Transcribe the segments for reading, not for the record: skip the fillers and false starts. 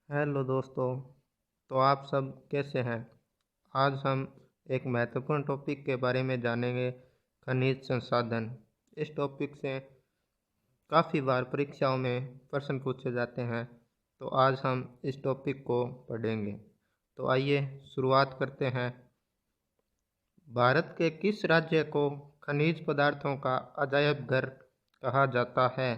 Hello दोस्तों। तो आप सब कैसे हैं? आज हम एक महत्वपूर्ण टॉपिक के बारे में जानेंगे, खनिज संसाधन। इस टॉपिक से काफ़ी बार परीक्षाओं में प्रश्न पूछे जाते हैं, तो आज हम इस टॉपिक को पढ़ेंगे। तो आइए शुरुआत करते हैं। भारत के किस राज्य को खनिज पदार्थों का अजायब घर कहा जाता है?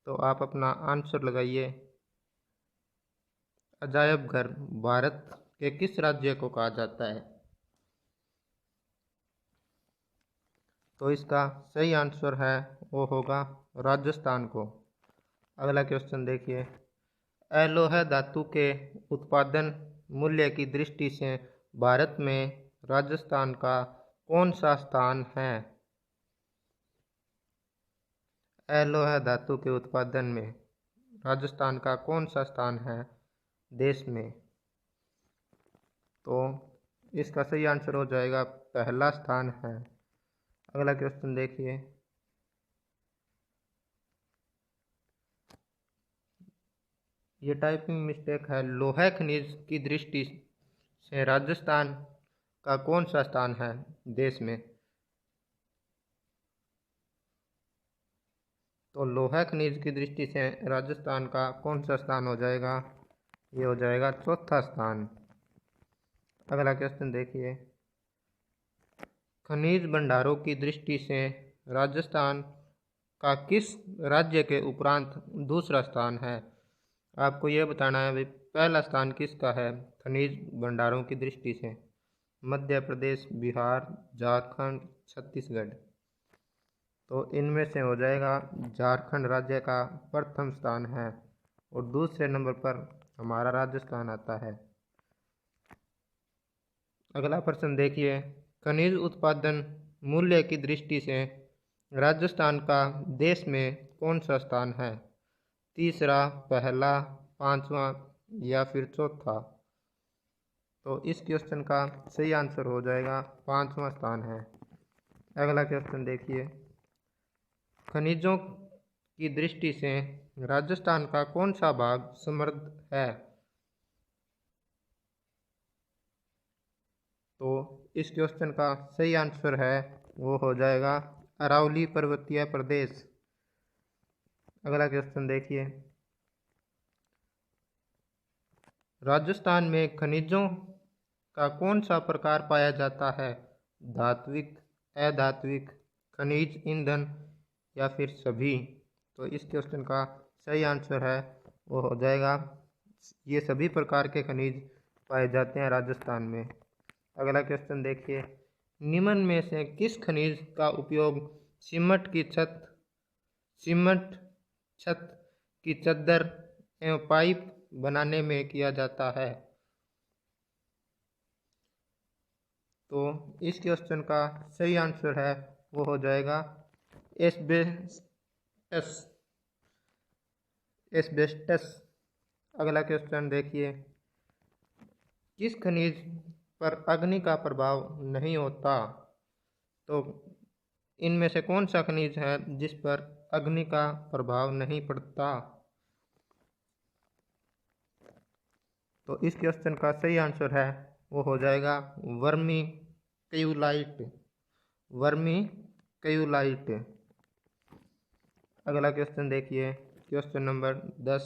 तो आप अपना आंसर लगाइए। अजायब घर भारत के किस राज्य को कहा जाता है? तो इसका सही आंसर है वो होगा राजस्थान को। अगला क्वेश्चन देखिए। अलोह धातु के उत्पादन मूल्य की दृष्टि से भारत में राजस्थान का कौन सा स्थान है? अलोह धातु के उत्पादन में राजस्थान का कौन सा स्थान है देश में? तो इसका सही आंसर हो जाएगा पहला स्थान है। अगला क्वेश्चन देखिए। ये टाइपिंग मिस्टेक है। लोहा खनिज की दृष्टि से राजस्थान का कौन सा स्थान है देश में? तो लोहा खनिज की दृष्टि से राजस्थान का कौन सा स्थान हो जाएगा? ये हो जाएगा चौथा स्थान। अगला क्वेश्चन देखिए। खनिज भंडारों की दृष्टि से राजस्थान का किस राज्य के उपरांत दूसरा स्थान है? आपको यह बताना है भाई, पहला स्थान किसका है खनिज भंडारों की दृष्टि से? मध्य प्रदेश, बिहार, झारखंड, छत्तीसगढ़। तो इनमें से हो जाएगा झारखंड राज्य का प्रथम स्थान है और दूसरे नंबर पर हमारा राजस्थान आता है। अगला प्रश्न देखिए। खनिज उत्पादन मूल्य की दृष्टि से राजस्थान का देश में कौन सा स्थान है? तीसरा, पहला, पांचवा या फिर चौथा? तो इस क्वेश्चन का सही आंसर हो जाएगा पांचवा स्थान है। अगला क्वेश्चन देखिए। खनिजों की दृष्टि से राजस्थान का कौन सा भाग समृद्ध है? तो इस क्वेश्चन का सही आंसर है वो हो जाएगा अरावली पर्वतीय प्रदेश। अगला क्वेश्चन देखिए। राजस्थान में खनिजों का कौन सा प्रकार पाया जाता है? धात्विक, अधात्विक, खनिज ईंधन या फिर सभी? तो इस क्वेश्चन का सही आंसर है वो हो जाएगा ये सभी प्रकार के खनिज पाए जाते हैं राजस्थान में। अगला क्वेश्चन देखिए। निम्न में से किस खनिज का उपयोग सीमेंट छत की चद्दर एवं पाइप बनाने में किया जाता है? तो इस क्वेश्चन का सही आंसर है वो हो जाएगा एस्बेस्टस। अगला क्वेश्चन देखिए। किस खनिज पर अग्नि का प्रभाव नहीं होता? तो इनमें से कौन सा खनिज है जिस पर अग्नि का प्रभाव नहीं पड़ता? तो इस क्वेश्चन का सही आंसर है वो हो जाएगा वर्मी क्यूलाइट। वर्मी क्यूलाइट। अगला क्वेश्चन देखिए। Question number 10।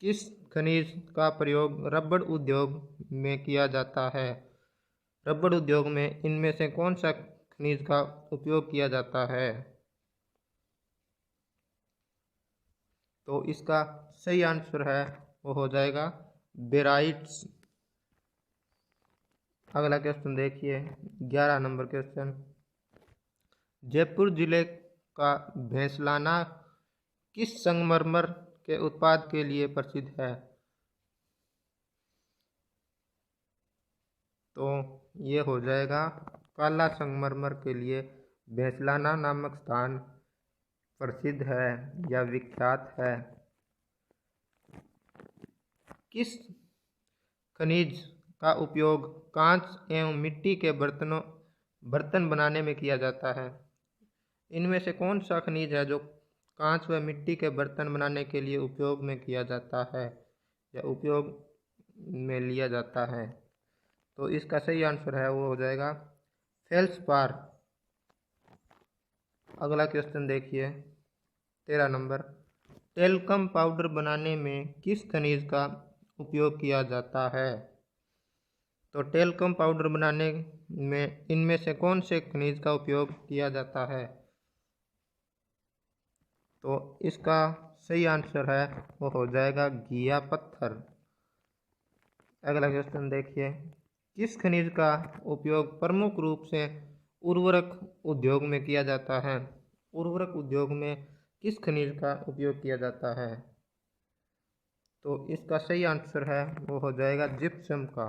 किस खनिज का प्रयोग रबड़ उद्योग में किया जाता है? रबड़ उद्योग में इनमें से कौन सा खनिज का उपयोग किया जाता है? तो इसका सही आंसर है वो हो जाएगा बेराइट्स। अगला क्वेश्चन देखिए। 11 नंबर क्वेश्चन। जयपुर जिले का भैंसलाना किस संगमरमर के उत्पाद के लिए प्रसिद्ध है? तो ये हो जाएगा काला संगमरमर के लिए भैंसलाना नामक स्थान प्रसिद्ध है या विख्यात है। किस खनिज का उपयोग कांच एवं मिट्टी के बर्तन बनाने में किया जाता है? इनमें से कौन सा खनिज है जो कांच व मिट्टी के बर्तन बनाने के लिए उपयोग में किया जाता है? या उपयोग में लिया जाता है। तो इसका सही आंसर है वो हो जाएगा फेल्सपार। अगला क्वेश्चन देखिए 13 नंबर, टेल्कम पाउडर बनाने में किस खनिज का उपयोग किया जाता है? तो टेल्कम पाउडर बनाने में इनमें से कौन से खनिज का उपयोग किया जाता है? तो इसका सही आंसर है वो हो जाएगा घिया पत्थर। अगला क्वेश्चन देखिए, किस खनिज का उपयोग प्रमुख रूप से उर्वरक उद्योग में किया जाता है? उर्वरक उद्योग में किस खनिज का उपयोग किया जाता है? तो इसका सही आंसर है वो हो जाएगा जिप्सम का।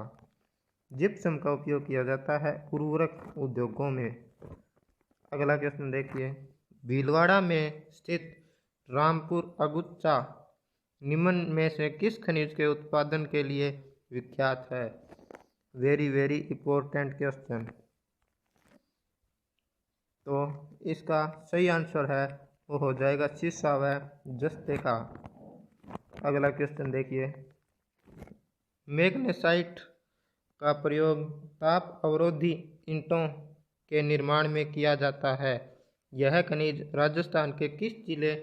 जिप्सम का उपयोग किया जाता है उर्वरक उद्योगों में। अगला क्वेश्चन देखिए, भीलवाड़ा में स्थित रामपुर अगुच्चा निम्न में से किस खनिज के उत्पादन के लिए विख्यात है? Very very important question. तो इसका सही आंसर है वो हो जाएगा सीसा व जस्ते का। अगला क्वेश्चन देखिए, मैग्नेसाइट का प्रयोग ताप अवरोधी ईंटों के निर्माण में किया जाता है। यह खनिज राजस्थान के किस जिले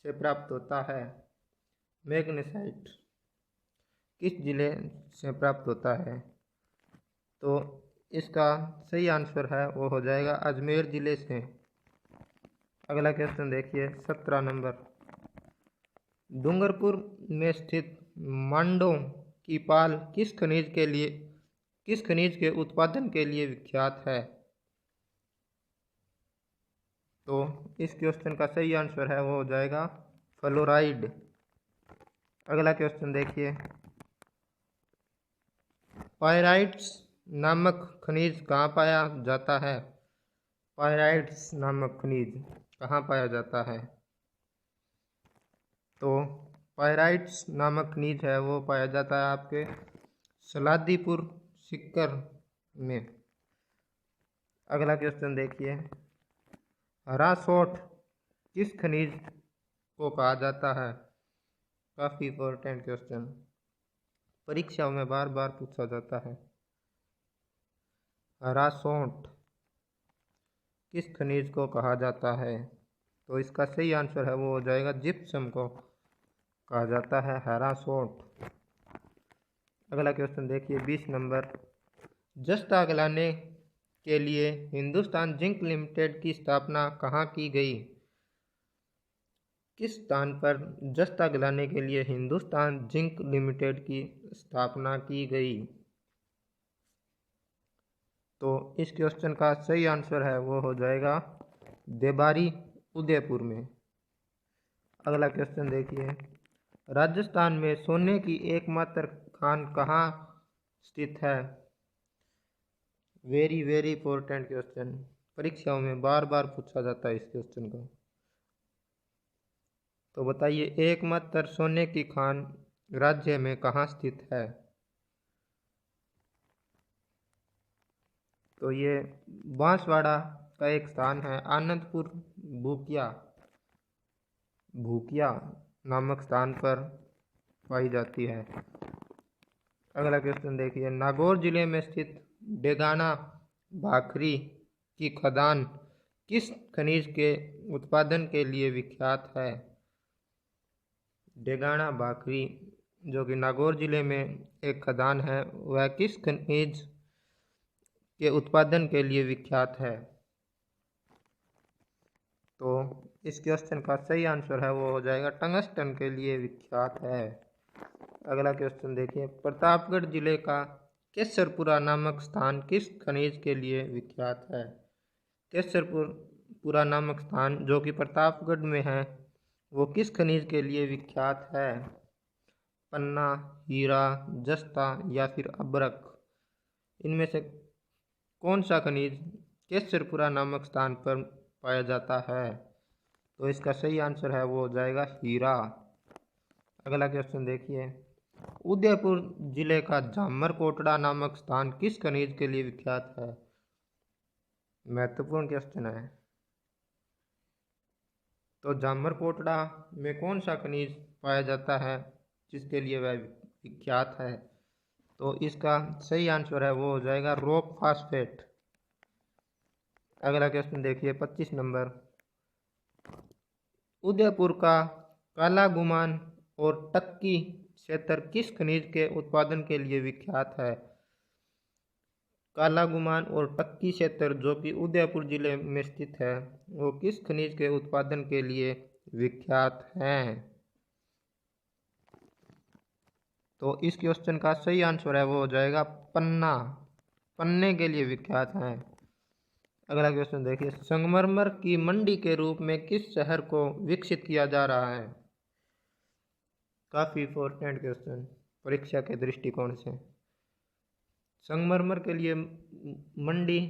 से प्राप्त होता है? मैग्नेसाइट किस जिले से प्राप्त होता है? तो इसका सही आंसर है वो हो जाएगा अजमेर जिले से। अगला क्वेश्चन देखिए 17 नंबर, डूंगरपुर में स्थित मांडों की पाल किस खनिज के उत्पादन के लिए विख्यात है? तो इस क्वेश्चन का सही आंसर है वो हो जाएगा फ्लोराइड। अगला क्वेश्चन देखिए, पायराइट्स नामक खनिज कहाँ पाया जाता है? पायराइट्स नामक खनिज कहाँ पाया जाता है? तो पायराइट्स नामक खनिज है वो पाया जाता है आपके सलादीपुर सिक्कर में। अगला क्वेश्चन देखिए, हरा सोठ किस खनिज को कहा जाता है? काफ़ी इंपॉर्टेंट क्वेश्चन, परीक्षाओं में बार बार पूछा जाता है। हरा सोंठ किस खनिज को कहा जाता है? तो इसका सही आंसर है वो हो जाएगा जिप्सम को कहा जाता है हरा सोंठ। अगला क्वेश्चन देखिए 20 नंबर, जस्ता गलाने के लिए हिंदुस्तान जिंक लिमिटेड की स्थापना कहाँ की गई? किस स्थान पर जस्ता गलाने के लिए हिंदुस्तान जिंक लिमिटेड की स्थापना की गई? तो इस क्वेश्चन का सही आंसर है वो हो जाएगा देबारी उदयपुर में। अगला क्वेश्चन देखिए, राजस्थान में सोने की एकमात्र खान कहाँ स्थित है? वेरी वेरी इंपॉर्टेंट क्वेश्चन, परीक्षाओं में बार बार पूछा जाता है इस क्वेश्चन को। तो बताइए एकमात्र सोने की खान राज्य में कहाँ स्थित है? तो ये बांसवाड़ा का एक स्थान है, आनंदपुर भूकिया नामक स्थान पर पाई जाती है। अगला क्वेश्चन देखिए, नागौर जिले में स्थित डेगाना भाखरी की खदान किस खनिज के उत्पादन के लिए विख्यात है? डेगाना भाखरी जो कि नागौर जिले में एक खदान है वह किस खनिज के उत्पादन के लिए विख्यात है? तो इस क्वेश्चन का सही आंसर है वो हो जाएगा टंगस्टन के लिए विख्यात है। अगला क्वेश्चन देखिए, प्रतापगढ़ जिले का केसरपुरा नामक स्थान किस खनिज के लिए विख्यात है? केसरपुरा नामक स्थान जो कि प्रतापगढ़ में है वो किस खनिज के लिए विख्यात है? पन्ना, हीरा, जस्ता या फिर अभ्रक, इनमें से कौन सा खनिज केसरपुरा नामक स्थान पर पाया जाता है? तो इसका सही आंसर है वो हो जाएगा हीरा। अगला क्वेश्चन देखिए, उदयपुर जिले का जामरकोटड़ा नामक स्थान किस खनिज के लिए विख्यात है? महत्वपूर्ण क्वेश्चन है। तो जामरकोटड़ा में कौन सा खनिज पाया जाता है? जिसके लिए वह विख्यात है। तो इसका सही आंसर है वो हो जाएगा रॉक फास्फेट। अगला क्वेश्चन देखिए 25 नंबर। उदयपुर का काला गुमान और टक्की क्षेत्र किस खनिज के उत्पादन के लिए विख्यात है? काला गुमान और टक्की क्षेत्र जो कि उदयपुर जिले में स्थित है वो किस खनिज के उत्पादन के लिए विख्यात हैं? तो इस क्वेश्चन का सही आंसर है वो हो जाएगा पन्ना। पन्ने के लिए विख्यात हैं। अगला क्वेश्चन देखिए, संगमरमर की मंडी के रूप में किस शहर को विकसित किया जा रहा है? काफी इंपॉर्टेंट क्वेश्चन परीक्षा के दृष्टिकोण से। संगमरमर के लिए मंडी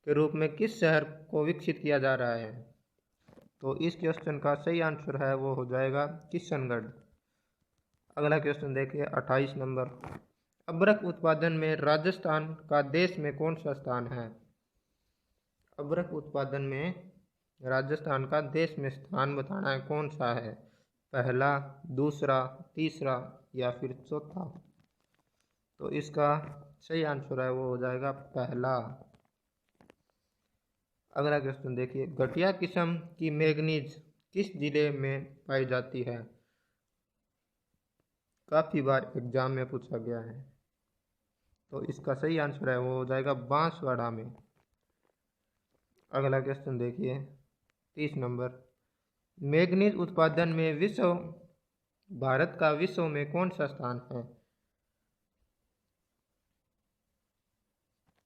के रूप में किस शहर को विकसित किया जा रहा है? तो इस क्वेश्चन का सही आंसर है वो हो जाएगा किशनगढ़। अगला क्वेश्चन देखिए 28 नंबर। अबरक उत्पादन में राजस्थान का देश में कौन सा स्थान है? अबरक उत्पादन में राजस्थान का देश में स्थान बताना है, कौन सा है? पहला, दूसरा, तीसरा या फिर चौथा? तो इसका सही आंसर है वो हो जाएगा पहला। अगला क्वेश्चन देखिए, घटिया किस्म की मैंगनीज किस जिले में पाई जाती है? काफ़ी बार एग्जाम में पूछा गया है। तो इसका सही आंसर है वो हो जाएगा बांसवाड़ा में। अगला क्वेश्चन देखिए 30 नंबर। मैंगनीज उत्पादन में भारत का विश्व में कौन सा स्थान है?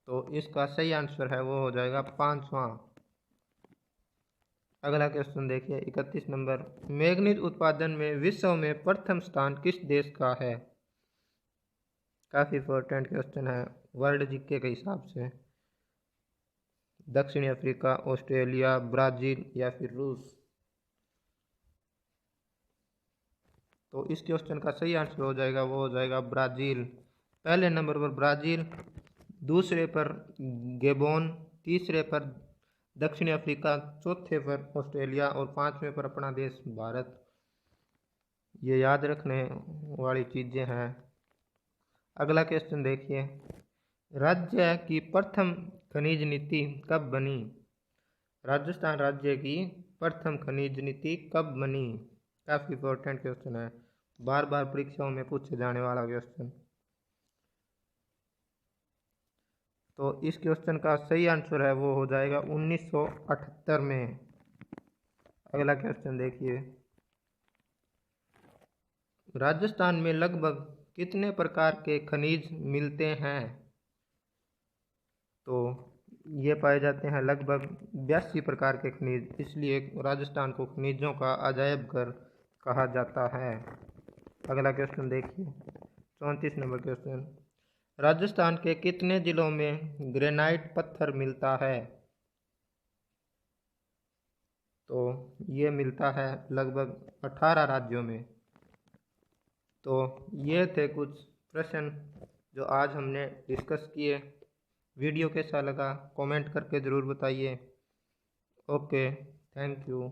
तो इसका सही आंसर है वो हो जाएगा 5वां। अगला क्वेश्चन देखिए 31 नंबर। मैंगनीज उत्पादन में विश्व में प्रथम स्थान किस देश का है? काफ़ी इंपॉर्टेंट क्वेश्चन है वर्ल्ड जीके के हिसाब से। दक्षिण अफ्रीका, ऑस्ट्रेलिया, ब्राज़ील या फिर रूस? तो इस क्वेश्चन का सही आंसर हो जाएगा वो हो जाएगा ब्राज़ील। पहले नंबर पर ब्राज़ील, दूसरे पर गैबोन, तीसरे पर दक्षिण अफ्रीका, चौथे पर ऑस्ट्रेलिया और पांचवें पर अपना देश भारत। ये याद रखने वाली चीज़ें हैं। अगला क्वेश्चन देखिए, राज्य की प्रथम खनिज नीति कब बनी? राजस्थान राज्य की प्रथम खनिज नीति कब बनी? काफ़ी इंपॉर्टेंट क्वेश्चन है, बार बार परीक्षाओं में पूछे जाने वाला क्वेश्चन। तो इस क्वेश्चन का सही आंसर है वो हो जाएगा 1978 में। अगला क्वेश्चन देखिए, राजस्थान में लगभग कितने प्रकार के खनिज मिलते हैं? तो ये पाए जाते हैं लगभग 82 प्रकार के खनिज, इसलिए राजस्थान को खनिजों का अजायब घर कहा जाता है। अगला क्वेश्चन देखिए 34 नंबर क्वेश्चन। राजस्थान के कितने जिलों में ग्रेनाइट पत्थर मिलता है? तो ये मिलता है लगभग 18 राज्यों में। तो ये थे कुछ प्रश्न जो आज हमने डिस्कस किए। वीडियो कैसा लगा कमेंट करके ज़रूर बताइए। Okay, thank you.